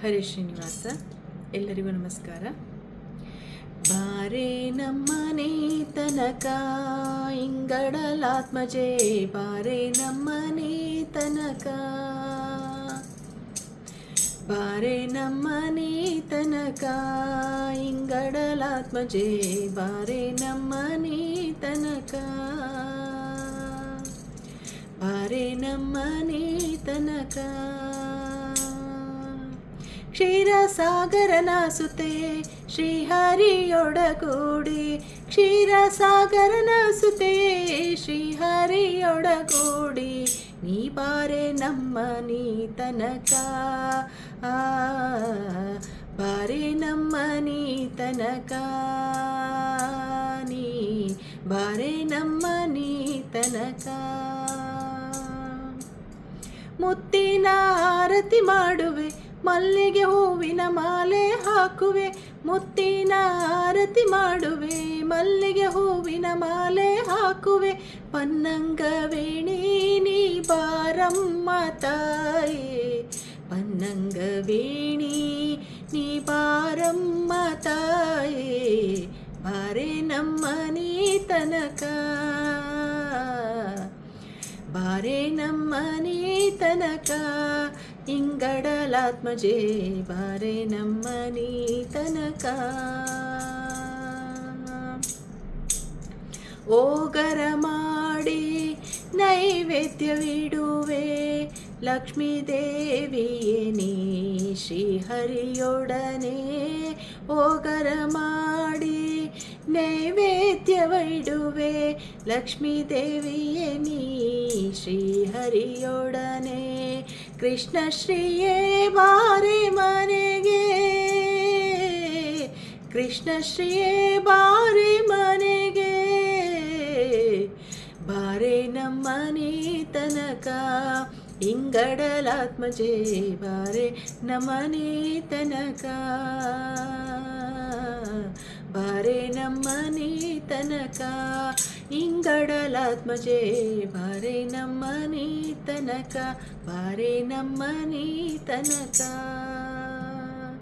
ಹರೇ ಶ್ರೀನಿವಾಸ. ಎಲ್ಲರಿಗೂ ನಮಸ್ಕಾರ. ಬಾರೆ ನಮ್ಮನೆ ತನಕ ಇಂಗಡಲಾತ್ಮಜೆ, ಬಾರೆ ನಮ್ಮನೆ ತನಕ, ಬಾರೆ ನಮ್ಮನೆ ತನಕ ಇಂಗಡಲಾತ್ಮಜೆ, ಬಾರೆ ನಮ್ಮನೆ ತನಕ, ಬಾರೆ ನಮ್ಮನೆ ತನಕ. ಕ್ಷೀರಸಾಗರನ ಸುತೆ ಶ್ರೀಹರಿಯೊಡಗೂಡಿ, ಕ್ಷೀರಸಾಗರನ ಸುತೆ ಶ್ರೀಹರಿಯೊಡಗೂಡಿ, ನೀ ಬಾರೆ ನಮ್ಮನಿ ತನಕ, ಬಾರೆ ನಮ್ಮನಿ ತನಕ, ನೀ ಬಾರೆ ನಮ್ಮನಿ ತನಕ. ಮುತ್ತಿನ ಆರತಿ ಮಾಡುವೆ, ಮಲ್ಲಿಗೆ ಹೂವಿನ ಮಾಲೆ ಹಾಕುವೆ, ಮುತ್ತಿನ ಆರತಿ ಮಾಡುವೆ, ಮಲ್ಲಿಗೆ ಹೂವಿನ ಮಾಲೆ ಹಾಕುವೆ, ಪನ್ನಂಗ ವೇಣಿ ನೀ ಬಾರಮ್ಮ ತಾಯೇ, ಪನ್ನಂಗ ವೇಣಿ ನೀ ಬಾರಮ್ಮ ತಾಯೇ, ಬಾರೆ ನಮ್ಮನಿ ತನಕ, ಬಾರೆ ನಮ್ಮನಿ ತನಕ ಇಂಗಡಲಾತ್ಮಜೆ, ಬಾರೆ ನಮ್ಮನಿ ತನಕ. ಓಗರ ಮಾಡಿ ನೈವೇದ್ಯವಿಡುವೆ, ಲಕ್ಷ್ಮೀ ದೇವಿಯೇ ನೀ ಶ್ರೀಹರಿಯೊಡನೆ, ಓಗರ ಮಾಡಿ ನೈವೇದ್ಯವಿಡುವೆ, ಲಕ್ಷ್ಮೀ ದೇವಿಯೇ ನೀ ಶ್ರೀಹರಿಯೊಡನೆ. ಕೃಷ್ಣ ಶ್ರೀಯೇ ಬಾರೆ ಮನೆಗೆ, ಕೃಷ್ಣ ಶ್ರೀಯೇ ಬಾರೆ ಮನೆಗೆ, ಬಾರೆ ನಮ್ಮನೆ ತನಕ ಇಂಗಡಲಾತ್ಮಜೆ, ಬಾರೆ ನಮ್ಮನೆ ತನಕ, ಬಾರೆ ನಮ್ಮನೆ ತನಕ ಇಂಗಡಲಾತ್ಮಜೆ, ಬಾರೆ ನಮ್ಮನೆ ತನಕ, ಬಾರೆ ನಮ್ಮನೆ ತನಕ.